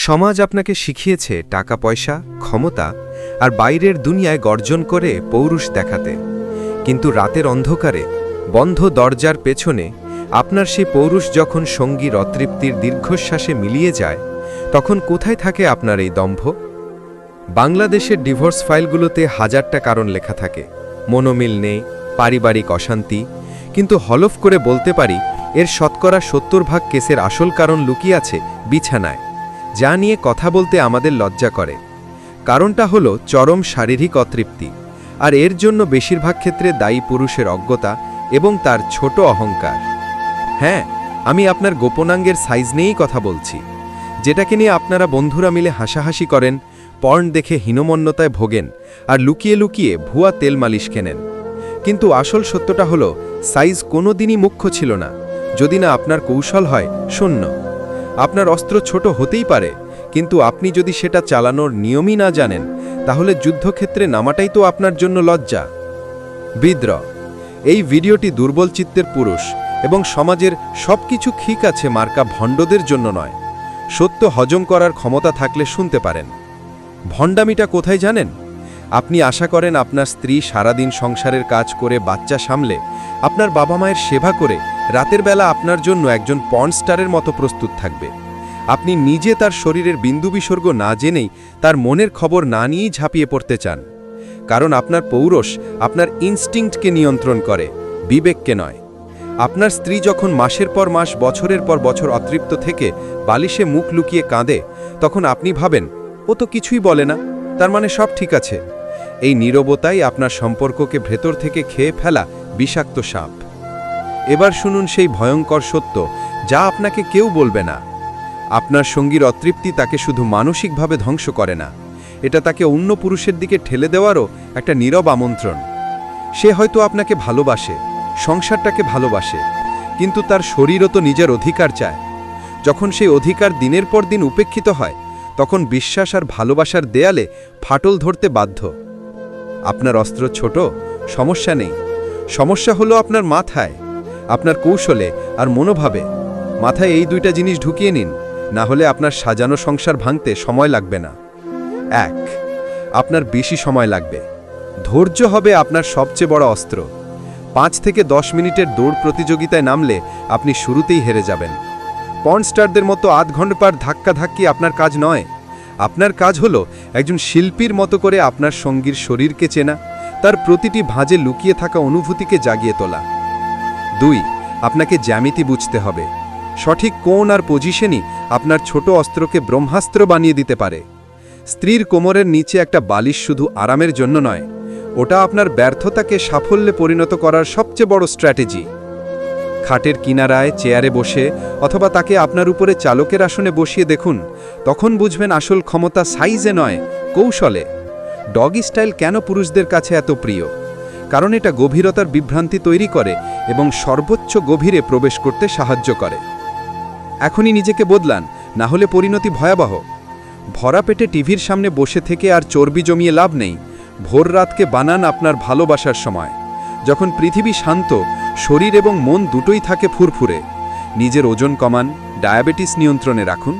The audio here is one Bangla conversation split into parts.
সমাজ আপনাকে শিখিয়েছে টাকা পয়সা, ক্ষমতা আর বাইরের দুনিয়ায় গর্জন করে পৌরুষ দেখাতে। কিন্তু রাতের অন্ধকারে বন্ধ দরজার পেছনে আপনার সেই পৌরুষ যখন সঙ্গীর অতৃপ্তির দীর্ঘশ্বাসে মিলিয়ে যায়, তখন কোথায় থাকে আপনার এই দম্ভ? বাংলাদেশের ডিভোর্স ফাইলগুলোতে হাজারটা কারণ লেখা থাকে, মনোমিল নেই, পারিবারিক অশান্তি, কিন্তু হলফ করে বলতে পারি এর শতকরা ৭০ ভাগ কেসের আসল কারণ লুকিয়ে আছে বিছানায়, যা নিয়ে কথা বলতে আমাদের লজ্জা করে। কারণটা হলো চরম শারীরিক অতৃপ্তি, আর এর জন্য বেশিরভাগ ক্ষেত্রে দায়ী পুরুষের অজ্ঞতা এবং তার ছোট অহংকার। হ্যাঁ, আমি আপনার গোপনাঙ্গের সাইজ নিয়েই কথা বলছি, যেটাকে নিয়ে আপনারা বন্ধুরা মিলে হাসাহাসি করেন, পর্ন দেখে হীনমন্যতায় ভোগেন আর লুকিয়ে লুকিয়ে ভুয়া তেল মালিশ কেনেন। কিন্তু আসল সত্যটা হলো সাইজ কোনো দিনই মুখ্য ছিল না, যদি না আপনার কৌশল হয় শূন্য। আপনার অস্ত্র ছোট হতেই পারে, কিন্তু আপনি যদি সেটা চালানোর নিয়মই না জানেন, তাহলে যুদ্ধক্ষেত্রে নামাটাই তো আপনার জন্য লজ্জা। বিদ্রোহ। এই ভিডিওটি দুর্বল চিত্তের পুরুষ এবং সমাজের সবকিছু ঠিক আছে মার্কা ভণ্ডদের জন্য নয়। সত্য হজম করার ক্ষমতা থাকলে শুনতে পারেন। ভণ্ডামিটা কোথায় জানেন? আপনি আশা করেন আপনার স্ত্রী সারাদিন সংসারের কাজ করে বাচ্চা সামলে, আপনার বাবা মায়ের সেবা করে রাতের বেলা আপনার জন্য একজন পর্ন স্টারের মতো প্রস্তুত থাকবে। আপনি নিজে তার শরীরের বিন্দু বিসর্গ না জেনেই, তার মনের খবর না নিয়েই ঝাঁপিয়ে পড়তে চান। কারণ আপনার পৌরুষ আপনার ইনস্টিংক্টকে নিয়ন্ত্রণ করে, বিবেককে নয়। আপনার স্ত্রী যখন মাসের পর মাস, বছরের পর বছর অতৃপ্ত থেকে বালিশে মুখ লুকিয়ে কাঁদে, তখন আপনি ভাবেন ও তো কিছুই বলে না, তার মানে সব ঠিক আছে। এই নীরবতাই আপনার সম্পর্ককে ভেতর থেকে খেয়ে ফেলা বিষাক্ত সাপ। এবার শুনুন সেই ভয়ঙ্কর সত্য, যা আপনাকে কেউ বলবে না। আপনার সঙ্গীর অতৃপ্তি তাকে শুধু মানসিকভাবে ধ্বংস করে না, এটা তাকে অন্য পুরুষের দিকে ঠেলে দেওয়ারও একটা নীরব আমন্ত্রণ। সে হয়তো আপনাকে ভালোবাসে, সংসারটাকে ভালোবাসে, কিন্তু তার শরীরও তো নিজের অধিকার চায়। যখন সেই অধিকার দিনের পর দিন উপেক্ষিত হয়, তখন বিশ্বাস আর ভালোবাসার দেয়ালে ফাটল ধরতে বাধ্য। আপনার অস্ত্র ছোট, সমস্যা নেই। সমস্যা হলো আপনার মাথায়, আপনার কৌশলে আর মনোভাবে। মাথায় এই দুইটা জিনিস ঢুকিয়ে নিন, না হলে আপনার সাজানো সংসার ভাঙতে সময় লাগবে না। ১. আপনার বেশি সময় লাগবে। ধৈর্য হবে আপনার সবচেয়ে বড় অস্ত্র। ৫ থেকে ১০ মিনিটের দৌড় প্রতিযোগিতায় নামলে আপনি শুরুতেই হেরে যাবেন। পর্ন স্টারদের মতো আধ ঘন্টার ধাক্কাধাক্কি আপনার কাজ নয়। আপনার কাজ হলো একজন শিল্পীর মতো করে আপনার সঙ্গীর শরীরকে চেনা, তার প্রতিটি ভাঁজে লুকিয়ে থাকা অনুভূতিকে জাগিয়ে তোলা। ২. আপনাকে জ্যামিতি বুঝতে হবে। সঠিক কোণ আর পজিশনই আপনার ছোট অস্ত্রকে ব্রহ্মাস্ত্র বানিয়ে দিতে পারে। স্ত্রীর কোমরের নিচে একটা বালিশ শুধু আরামের জন্য নয়, ওটা আপনার ব্যর্থতাকে সাফল্যে পরিণত করার সবচেয়ে বড় স্ট্র্যাটেজি। খাটের কিনারায় চেয়ারে বসে অথবা তাকে আপনার উপরে চালকের আসনে বসিয়ে দেখুন, তখন বুঝবেন আসল ক্ষমতা সাইজে নয়, কৌশলে। ডগি স্টাইল কেন পুরুষদের কাছে এত প্রিয়? কারণ এটা গভীরতার বিভ্রান্তি তৈরি করে এবং সর্বোচ্চ গভীরে প্রবেশ করতে সাহায্য করে। এখনই নিজেকে বদলান, না হলে পরিণতি ভয়াবহ। ভরা পেটে টিভির সামনে বসে থেকে আর চর্বি জমিয়ে লাভ নেই। ভোর রাতকে বানান আপনার ভালোবাসার সময়, যখন পৃথিবী শান্ত, শরীর এবং মন দুটোই থাকে ফুরফুরে। নিজের ওজন কমান, ডায়াবেটিস নিয়ন্ত্রণে রাখুন,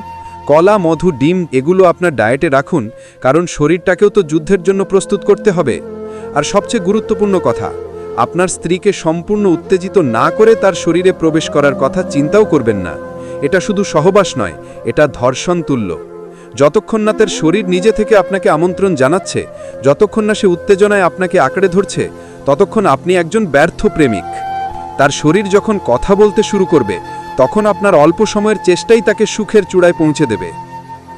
কলা, মধু, ডিম এগুলো আপনার ডায়েটে রাখুন, কারণ শরীরটাকেও তো যুদ্ধের জন্য প্রস্তুত করতে হবে। আর সবচেয়ে গুরুত্বপূর্ণ কথা, আপনার স্ত্রীকে সম্পূর্ণ উত্তেজিত না করে তার শরীরে প্রবেশ করার কথা চিন্তাও করবেন না। এটা শুধু সহবাস নয়, এটা ধর্ষণ তুল্য। যতক্ষণ না তার শরীর নিজে থেকে আপনাকে আমন্ত্রণ জানাচ্ছে, যতক্ষণ না সে উত্তেজনায় আপনাকে আঁকড়ে ধরছে, ততক্ষণ আপনি একজন ব্যর্থ প্রেমিক। তার শরীর যখন কথা বলতে শুরু করবে, তখন আপনার অল্প সময়ের চেষ্টাই তাকে সুখের চূড়ায় পৌঁছে দেবে।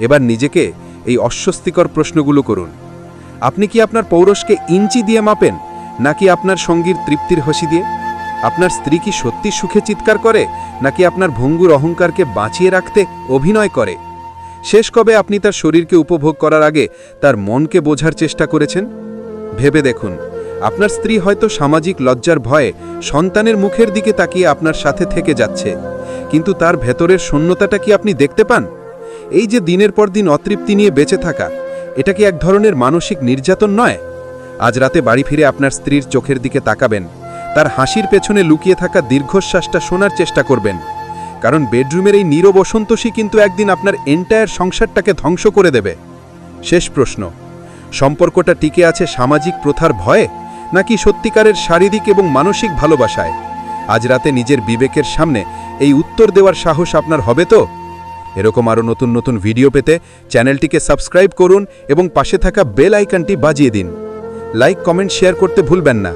এবার নিজেকে এই অস্বস্তিকর প্রশ্নগুলো করুন। আপনি কি আপনার পৌরুষকে ইঞ্চি দিয়ে মাপেন, নাকি আপনার সঙ্গীর তৃপ্তির হাসি দিয়ে? আপনার স্ত্রী কি সত্যি সুখে চিৎকার করে, নাকি আপনার ভঙ্গুর অহংকারকে বাঁচিয়ে রাখতে অভিনয় করে? শেষ কবে আপনি তার শরীরকে উপভোগ করার আগে তার মনকে বোঝার চেষ্টা করেছেন? ভেবে দেখুন, আপনার স্ত্রী হয়তো সামাজিক লজ্জার ভয়ে সন্তানের মুখের দিকে তাকিয়ে আপনার সাথে থেকে যাচ্ছে, কিন্তু তার ভেতরের শূন্যতাটা কি আপনি দেখতে পান? এই যে দিনের পর দিন অতৃপ্তি নিয়ে বেঁচে থাকা, এটা কি এক ধরনের মানসিক নির্যাতন নয়? আজ রাতে বাড়ি ফিরে আপনার স্ত্রীর চোখের দিকে তাকাবেন, তার হাসির পেছনে লুকিয়ে থাকা দীর্ঘশ্বাসটা শোনার চেষ্টা করবেন, কারণ বেডরুমের এই নীরব অসন্তোষই কিন্তু একদিন আপনার এন্টায়ার সংসারটাকে ধ্বংস করে দেবে। শেষ প্রশ্ন, সম্পর্কটা টিকে আছে সামাজিক প্রথার ভয়ে নাকি সত্যিকারের শারীরিক এবং মানসিক ভালোবাসায়? আজ রাতে নিজের বিবেকের সামনে এই উত্তর দেওয়ার সাহস আপনার হবে তো? এরকম আরও নতুন নতুন ভিডিও পেতে চ্যানেলটিকে সাবস্ক্রাইব করুন এবং পাশে থাকা বেল আইকনটি বাজিয়ে দিন। লাইক, কমেন্ট, শেয়ার করতে ভুলবেন না।